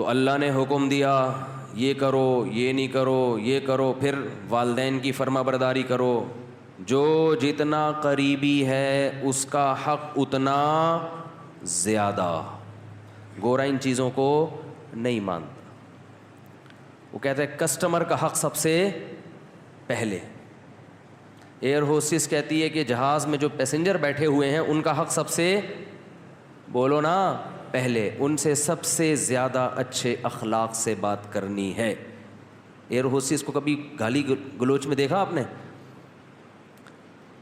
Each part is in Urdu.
تو اللہ نے حکم دیا یہ کرو، یہ نہیں کرو، یہ کرو، پھر والدین کی فرما برداری کرو. جو جتنا قریبی ہے اس کا حق اتنا زیادہ. گورا ان چیزوں کو نہیں مانتا. وہ کہتے ہیں کسٹمر کا حق سب سے پہلے. ایئر ہوسٹس کہتی ہے کہ جہاز میں جو پیسنجر بیٹھے ہوئے ہیں ان کا حق سب سے، بولو نا، پہلے. ان سے سب سے زیادہ اچھے اخلاق سے بات کرنی ہے. ایئر ہوسٹس کو کبھی گالی گلوچ میں دیکھا آپ نے؟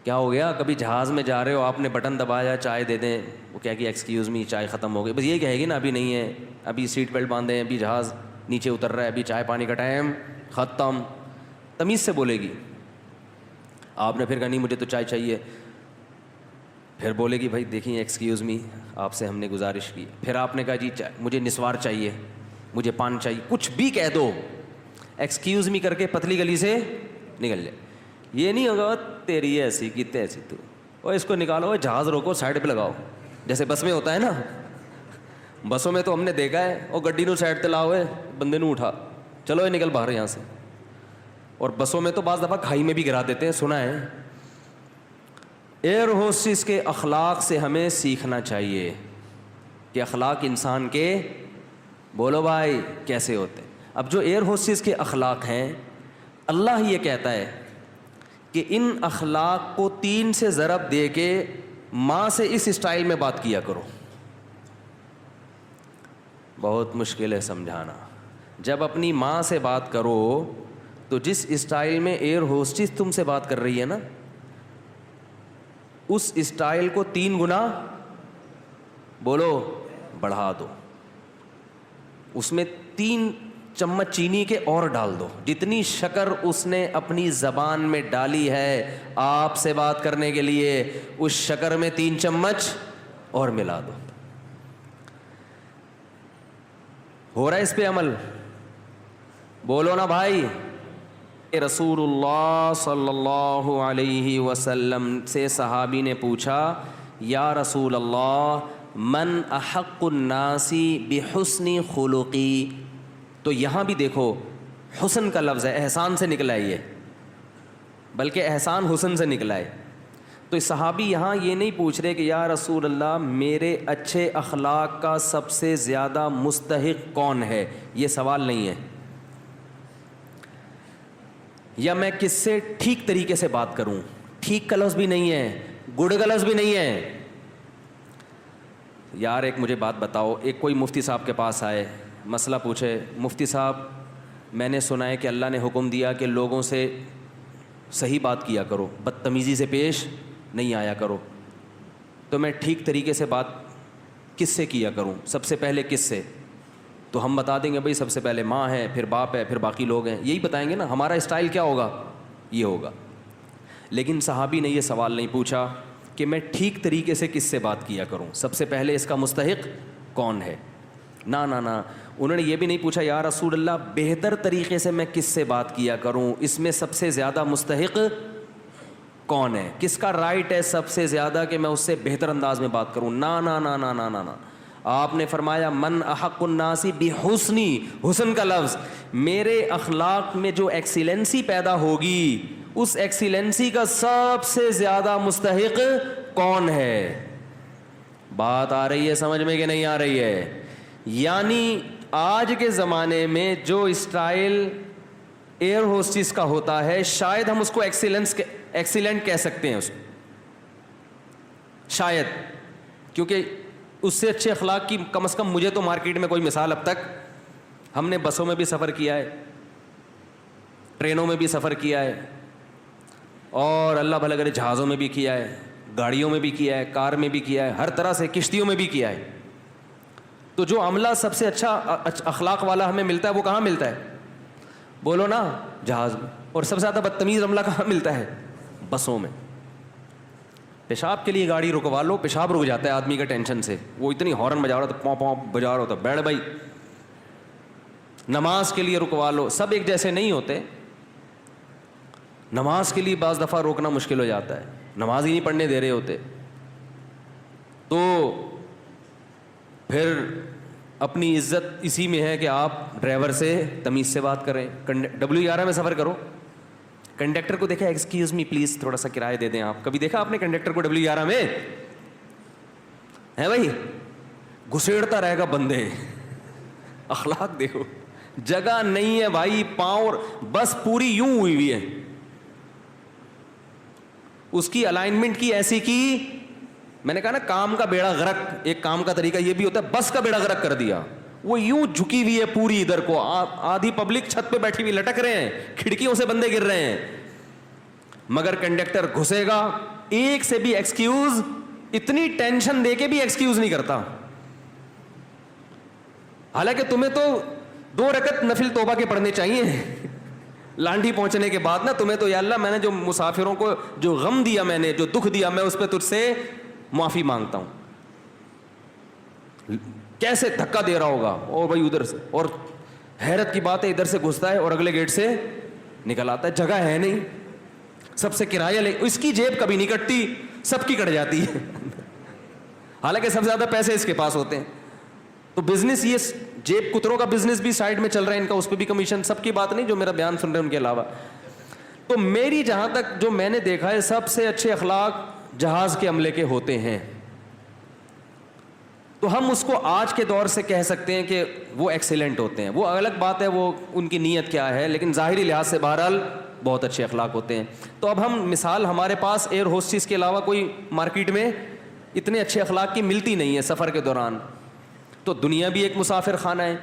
کیا ہو گیا؟ کبھی جہاز میں جا رہے ہو، آپ نے بٹن دبایا چائے دے دیں، وہ کیا کہ ایکسکیوز می چائے ختم ہو گئی، بس یہ کہے گی نا ابھی نہیں ہے، ابھی سیٹ بیلٹ باندھے ہیں، ابھی جہاز نیچے اتر رہا ہے، ابھی چائے پانی کا ٹائم ختم. تمیز سے بولے گی. آپ نے پھر کہا نہیں مجھے تو چائے چاہیے. پھر بولے گی بھائی دیکھیں ایکسکیوز می آپ سے ہم نے گزارش کی. پھر آپ نے کہا جی مجھے نسوار چاہیے، مجھے پان چاہیے، کچھ بھی کہہ دو، ایکسکیوز می کر کے پتلی گلی سے نکل جائے. یہ نہیں ہوگا تیری ایسی کی تیسی تو، اور اس کو نکالو، جہاز روکو، سائڈ پہ لگاؤ. جیسے بس میں ہوتا ہے نا، بسوں میں تو ہم نے دیکھا ہے، اور گڈی نو سائڈ تے لاؤ، بندے نو اٹھا، چلو یہ نکل باہر یہاں سے. اور بسوں میں تو بعض دفعہ کھائی میں بھی گرا دیتے ہیں، سنا ہے. ایئر ہوسٹس کے اخلاق سے ہمیں سیکھنا چاہیے کہ اخلاق انسان کے، بولو بھائی، کیسے ہوتے ہیں. اب جو ایئر ہوسٹس کے اخلاق ہیں، اللہ یہ کہتا ہے کہ ان اخلاق کو 3 سے ضرب دے کے ماں سے اس اسٹائل میں بات کیا کرو. بہت مشکل ہے سمجھانا. جب اپنی ماں سے بات کرو تو جس اسٹائل میں ایئر ہوسٹس تم سے بات کر رہی ہے نا، اس اسٹائل کو 3 گنا، بولو، بڑھا دو. اس میں 3 چمچ چینی کے اور ڈال دو. جتنی شکر اس نے اپنی زبان میں ڈالی ہے آپ سے بات کرنے کے لیے، اس شکر میں 3 چمچ اور ملا دو. ہو رہا ہے اس پہ عمل؟ بولو نا بھائی. رسول اللہ صلی اللہ علیہ وسلم سے صحابی نے پوچھا یا رسول اللہ من احق الناس بحسن خلقی. تو یہاں بھی دیکھو حسن کا لفظ ہے، احسان سے نکلا ہے یہ، بلکہ احسان حسن سے نکلا ہے. تو صحابی یہاں یہ نہیں پوچھ رہے کہ یا رسول اللہ میرے اچھے اخلاق کا سب سے زیادہ مستحق کون ہے، یہ سوال نہیں ہے. یا میں کس سے ٹھیک طریقے سے بات کروں، ٹھیک کا لفظ بھی نہیں ہے، گڈ کا لفظ بھی نہیں ہے. یار ایک مجھے بات بتاؤ، ایک کوئی مفتی صاحب کے پاس آئے، مسئلہ پوچھے، مفتی صاحب میں نے سنا ہے کہ اللہ نے حکم دیا کہ لوگوں سے صحیح بات کیا کرو، بدتمیزی سے پیش نہیں آیا کرو، تو میں ٹھیک طریقے سے بات کس سے کیا کروں، سب سے پہلے کس سے؟ تو ہم بتا دیں گے بھائی سب سے پہلے ماں ہے، پھر باپ ہے، پھر باقی لوگ ہیں، یہی بتائیں گے نا. ہمارا اسٹائل کیا ہوگا؟ یہ ہوگا. لیکن صحابی نے یہ سوال نہیں پوچھا کہ میں ٹھیک طریقے سے کس سے بات کیا کروں، سب سے پہلے اس کا مستحق کون ہے. نا نا نا، انہوں نے یہ بھی نہیں پوچھا یا رسول اللہ بہتر طریقے سے میں کس سے بات کیا کروں، اس میں سب سے زیادہ مستحق کون ہے، کس کا رائٹ ہے سب سے زیادہ کہ میں اس سے بہتر انداز میں بات کروں. نا نا نا نا نا نا نا، آپ نے فرمایا من احق الناس بحسنی، حسن کا لفظ، میرے اخلاق میں جو ایکسیلنسی پیدا ہوگی اس ایکسیلنسی کا سب سے زیادہ مستحق کون ہے. بات آ رہی ہے سمجھ میں کہ نہیں آ رہی ہے؟ یعنی آج کے زمانے میں جو اسٹائل ایئر ہوسٹس کا ہوتا ہے شاید ہم اس کو ایکسیلنٹ کہہ سکتے ہیں اس کو، شاید، کیونکہ اس سے اچھے اخلاق کی کم از کم مجھے تو مارکیٹ میں کوئی مثال اب تک، ہم نے بسوں میں بھی سفر کیا ہے، ٹرینوں میں بھی سفر کیا ہے، اور اللہ بھلا کرے جہازوں میں بھی کیا ہے، گاڑیوں میں بھی کیا ہے، کار میں بھی کیا ہے، ہر طرح سے کشتیوں میں بھی کیا ہے. تو جو عملہ سب سے اچھا اخلاق والا ہمیں ملتا ہے وہ کہاں ملتا ہے؟ بولو نا، جہاز میں. اور سب سے زیادہ بدتمیز عملہ کہاں ملتا ہے؟ بسوں میں. پیشاب کے لیے گاڑی رکوا لو، پیشاب رک جاتا ہے آدمی کا ٹینشن سے، وہ اتنی ہارن بجا رہا تھا، پاؤں پاؤں بجا رہا ہوتا، بیٹھ بھائی. نماز کے لیے رکوا لو، سب ایک جیسے نہیں ہوتے. نماز کے لیے بعض دفعہ روکنا مشکل ہو جاتا ہے، نماز ہی نہیں پڑھنے دے رہے ہوتے. تو پھر اپنی عزت اسی میں ہے کہ آپ ڈرائیور سے تمیز سے بات کریں. W11 میں سفر کرو, کنڈکٹر کو دیکھا ایکسکیوز می پلیز تھوڑا سا کرایہ دے دیں آپ. کبھی دیکھا آپ نے کنڈکٹر کو W11 میں؟ ہے بھائی, گھسیڑتا رہے گا بندے. اخلاق دیکھو, جگہ نہیں ہے بھائی, پاؤں بس پوری یوں ہوئی ہوئی ہے. اس کی الائنمنٹ کی ایسی کی, میں نے کہا نا کام کا بیڑا غرق, ایک کام کا طریقہ یہ بھی ہوتا ہے, بس کا بیڑا غرق کر دیا. وہ یوں جھکی ہوئی ہے پوری ادھر کو, آدھی پبلک چھت پہ بیٹھی ہوئی لٹک رہے ہیں, کھڑکیوں سے بندے گر رہے ہیں, مگر کنڈکٹر گھسے گا, ایک سے بھی ایکسکیوز, اتنی ٹینشن دے کے بھی ایکسکیوز نہیں کرتا. حالانکہ تمہیں تو 2 رکعت نفل توبہ کے پڑھنے چاہیے لانڈی پہنچنے کے بعد نا. تمہیں تو یا اللہ میں نے جو مسافروں کو جو غم دیا, میں نے جو دکھ دیا, میں اس پہ تجھ سے معافی مانگتا ہوں. کیسے دھکا دے رہا ہوگا, اور بھائی ادھر سے, اور حیرت کی بات ہے ادھر سے گھستا ہے اور اگلے گیٹ سے نکل آتا ہے, جگہ ہے نہیں, سب سے کرایہ لے, اس کی جیب کبھی نہیں کٹتی, سب کی کٹ جاتی ہے حالانکہ سب سے زیادہ پیسے اس کے پاس ہوتے ہیں. تو بزنس, یہ جیب کتروں کا بزنس بھی سائڈ میں چل رہا ہے ان کا, اس پہ بھی کمیشن. سب کی بات نہیں جو میرا بیان سن رہے ہیں ان کے علاوہ. تو میری جہاں تک جو میں نے دیکھا ہے, سب سے اچھے اخلاق جہاز کے عملے کے ہوتے ہیں. تو ہم اس کو آج کے دور سے کہہ سکتے ہیں کہ وہ ایکسیلنٹ ہوتے ہیں. وہ الگ بات ہے وہ ان کی نیت کیا ہے, لیکن ظاہری لحاظ سے بہرحال بہت اچھے اخلاق ہوتے ہیں. تو اب ہم مثال, ہمارے پاس ایئر ہوسٹس کے علاوہ کوئی مارکیٹ میں اتنے اچھے اخلاق کی ملتی نہیں ہے سفر کے دوران. تو دنیا بھی ایک مسافر خانہ ہے.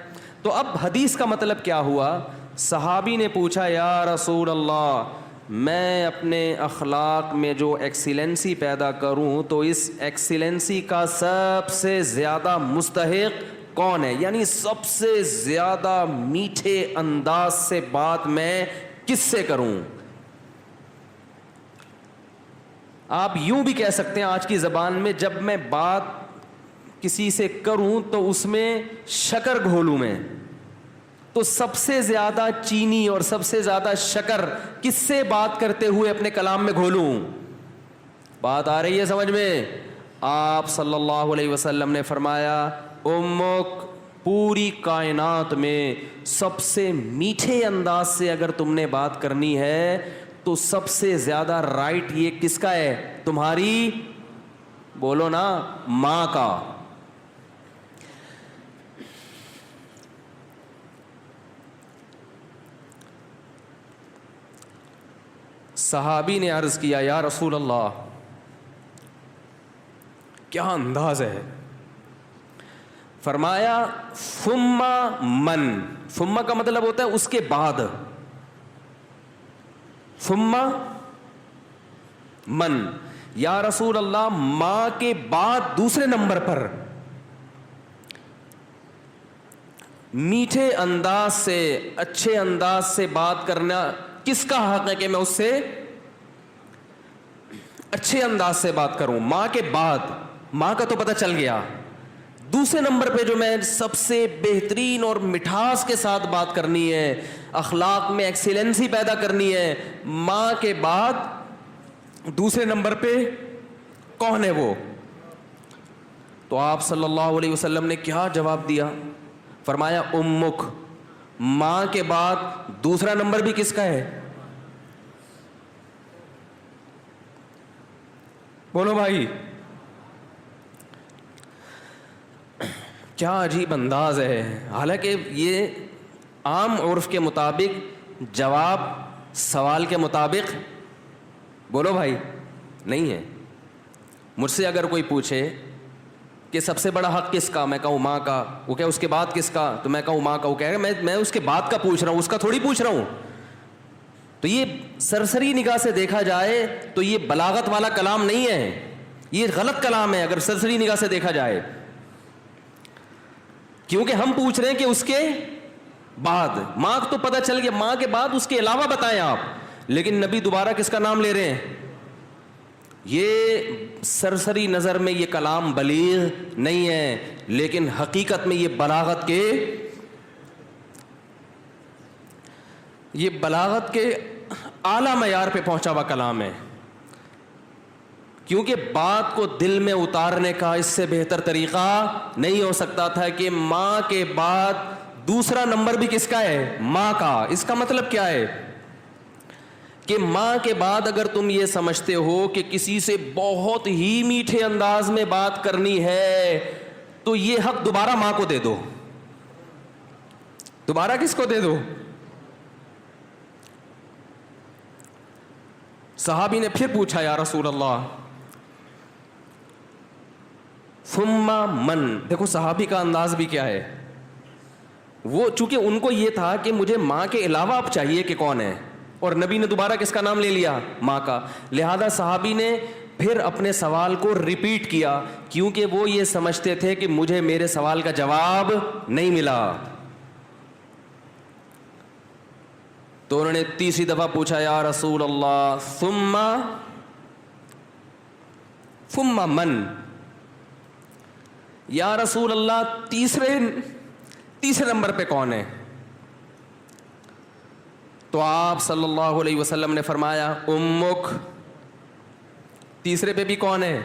تو اب حدیث کا مطلب کیا ہوا, صحابی نے پوچھا یا رسول اللہ, میں اپنے اخلاق میں جو ایکسیلنسی پیدا کروں تو اس ایکسیلنسی کا سب سے زیادہ مستحق کون ہے, یعنی سب سے زیادہ میٹھے انداز سے بات میں کس سے کروں. آپ یوں بھی کہہ سکتے ہیں آج کی زبان میں, جب میں بات کسی سے کروں تو اس میں شکر گھولوں میں, تو سب سے زیادہ چینی اور سب سے زیادہ شکر کس سے بات کرتے ہوئے اپنے کلام میں گھولوں. بات آ رہی ہے سمجھ میں؟ آپ صلی اللہ علیہ وسلم نے فرمایا امک, پوری کائنات میں سب سے میٹھے انداز سے اگر تم نے بات کرنی ہے تو سب سے زیادہ رائٹ یہ کس کا ہے, تمہاری, بولو نا, ماں کا. صحابی نے عرض کیا یا رسول اللہ کیا انداز ہے. فرمایا ثم من, ثم کا مطلب ہوتا ہے اس کے بعد, ثم من, یا رسول اللہ ماں کے بعد دوسرے نمبر پر میٹھے انداز سے, اچھے انداز سے بات کرنا کس کا حق ہے کہ میں اس سے اچھے انداز سے بات کروں. ماں کے بعد, ماں کا تو پتہ چل گیا, دوسرے نمبر پہ جو میں سب سے بہترین اور مٹھاس کے ساتھ بات کرنی ہے, اخلاق میں ایکسیلنسی پیدا کرنی ہے, ماں کے بعد دوسرے نمبر پہ کون ہے وہ. تو آپ صلی اللہ علیہ وسلم نے کیا جواب دیا, فرمایا امک, ماں کے بعد دوسرا نمبر بھی کس کا ہے, بولو بھائی. کیا عجیب انداز ہے. حالانکہ یہ عام عرف کے مطابق جواب سوال کے مطابق, بولو بھائی, نہیں ہے. مجھ سے اگر کوئی پوچھے کہ سب سے بڑا حق کس کا, میں کہوں ماں کا, وہ کہ اس کے بعد کس کا, تو میں کہوں ماں کا. وہ کہہ رہے میں اس کے بعد کا پوچھ رہا ہوں, اس کا تھوڑی پوچھ رہا ہوں. تو یہ سرسری نگاہ سے دیکھا جائے تو یہ بلاغت والا کلام نہیں ہے, یہ غلط کلام ہے اگر سرسری نگاہ سے دیکھا جائے, کیونکہ ہم پوچھ رہے ہیں کہ اس کے بعد. ماں تو پتہ چل گیا, ماں کے بعد اس کے علاوہ بتائیں آپ, لیکن نبی دوبارہ کس کا نام لے رہے ہیں. یہ سرسری نظر میں یہ کلام بلیغ نہیں ہے, لیکن حقیقت میں یہ بلاغت کے اعلیٰ معیار پہ پہنچا ہوا کلام ہے. کیونکہ بات کو دل میں اتارنے کا اس سے بہتر طریقہ نہیں ہو سکتا تھا کہ ماں کے بعد دوسرا نمبر بھی کس کا ہے؟ ماں کا. اس کا مطلب کیا ہے کہ ماں کے بعد اگر تم یہ سمجھتے ہو کہ کسی سے بہت ہی میٹھے انداز میں بات کرنی ہے تو یہ حق دوبارہ ماں کو دے دو. دوبارہ کس کو دے دو؟ صحابی نے پھر پوچھا یا رسول اللہ ثم من. دیکھو صحابی کا انداز بھی کیا ہے, وہ چونکہ ان کو یہ تھا کہ مجھے ماں کے علاوہ اب چاہیے کہ کون ہے, اور نبی نے دوبارہ کس کا نام لے لیا؟ ماں کا. لہذا صحابی نے پھر اپنے سوال کو ریپیٹ کیا کیونکہ وہ یہ سمجھتے تھے کہ مجھے میرے سوال کا جواب نہیں ملا. تو انہوں نے تیسری دفعہ پوچھا یا رسول اللہ ثم من. یا رسول اللہ تیسرے نمبر پہ کون ہے؟ تو آپ صلی اللہ علیہ وسلم نے فرمایا امک. تیسرے پہ بھی کون ہے؟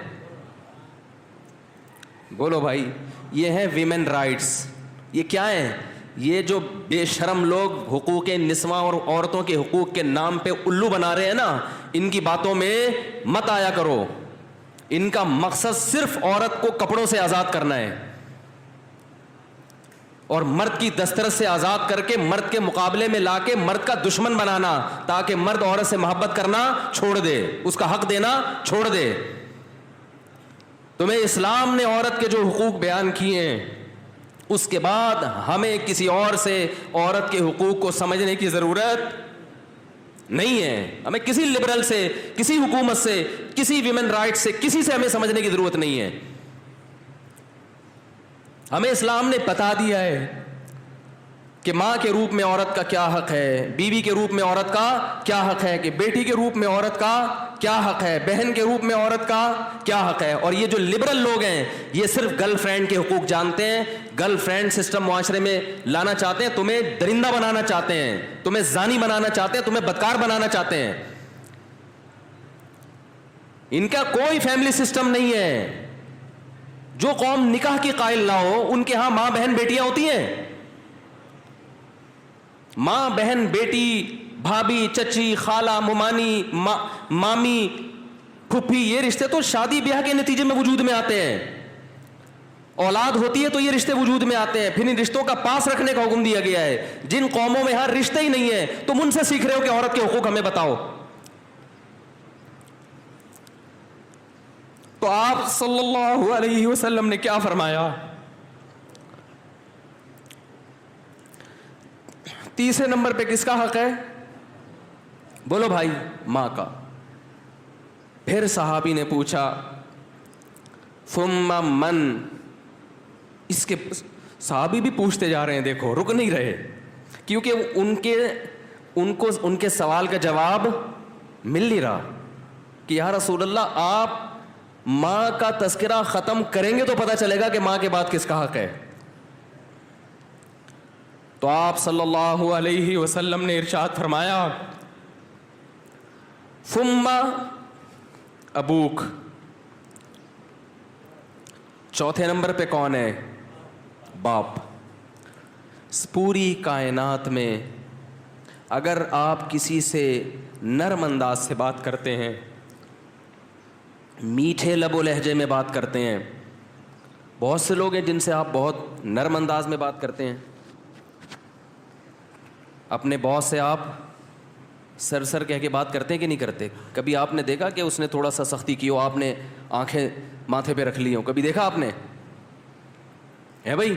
بولو بھائی. یہ ہیں ویمن رائٹس. یہ کیا ہیں؟ یہ جو بے شرم لوگ حقوق نسواں اور عورتوں کے حقوق کے نام پہ الو بنا رہے ہیں نا, ان کی باتوں میں مت آیا کرو. ان کا مقصد صرف عورت کو کپڑوں سے آزاد کرنا ہے اور مرد کی دسترس سے آزاد کر کے مرد کے مقابلے میں لا کے مرد کا دشمن بنانا, تاکہ مرد عورت سے محبت کرنا چھوڑ دے, اس کا حق دینا چھوڑ دے. تمہیں اسلام نے عورت کے جو حقوق بیان کیے ہیں اس کے بعد ہمیں کسی اور سے عورت کے حقوق کو سمجھنے کی ضرورت نہیں ہے. ہمیں کسی لبرل سے, کسی حکومت سے, کسی ویمن رائٹ سے, کسی سے ہمیں سمجھنے کی ضرورت نہیں ہے. ہمیں اسلام نے بتا دیا ہے کہ ماں کے روپ میں عورت کا کیا حق ہے, بیوی کے روپ میں عورت کا کیا حق ہے, کہ بیٹی کے روپ میں عورت کا کیا حق ہے, بہن کے روپ میں عورت کا کیا حق ہے. اور یہ جو لبرل لوگ ہیں یہ صرف گرل فرینڈ کے حقوق جانتے ہیں, گرل فرینڈ سسٹم معاشرے میں لانا چاہتے ہیں, تمہیں درندہ بنانا چاہتے ہیں, تمہیں زانی بنانا چاہتے ہیں, تمہیں بدکار بنانا چاہتے ہیں. ان کا کوئی فیملی سسٹم نہیں ہے. جو قوم نکاح کی قائل نہ ہو ان کے ہاں ماں بہن بیٹیاں ہوتی ہیں. ماں بہن بیٹی, بھابھی, چچی, خالہ, ممانی, مامی, پھپھی, یہ رشتے تو شادی بیاہ کے نتیجے میں وجود میں آتے ہیں. اولاد ہوتی ہے تو یہ رشتے وجود میں آتے ہیں. پھر ان رشتوں کا پاس رکھنے کا حکم دیا گیا ہے. جن قوموں میں ہاں رشتے ہی نہیں ہے تم ان سے سیکھ رہے ہو کہ عورت کے حقوق ہمیں بتاؤ. تو آپ صلی اللہ علیہ وسلم نے کیا فرمایا؟ تیسرے نمبر پہ کس کا حق ہے؟ بولو بھائی. ماں کا. پھر صحابی نے پوچھا ثم من. اس کے صحابی بھی پوچھتے جا رہے ہیں, دیکھو رک نہیں رہے, کیونکہ ان کے سوال کا جواب مل نہیں رہا کہ یا رسول اللہ آپ ماں کا تذکرہ ختم کریں گے تو پتہ چلے گا کہ ماں کے بعد کس کا حق ہے. تو آپ صلی اللہ علیہ وسلم نے ارشاد فرمایا ثم ابوک. چوتھے نمبر پہ کون ہے؟ باپ. پوری کائنات میں اگر آپ کسی سے نرم انداز سے بات کرتے ہیں, میٹھے لب و لہجے میں بات کرتے ہیں, بہت سے لوگ ہیں جن سے آپ بہت نرم انداز میں بات کرتے ہیں. اپنے باس سے آپ سر سر کہہ کے بات کرتے ہیں کہ نہیں کرتے؟ کبھی آپ نے دیکھا کہ اس نے تھوڑا سا سختی کی ہو, آپ نے آنکھیں ماتھے پہ رکھ لی ہوں؟ کبھی دیکھا آپ نے؟ ہے بھائی.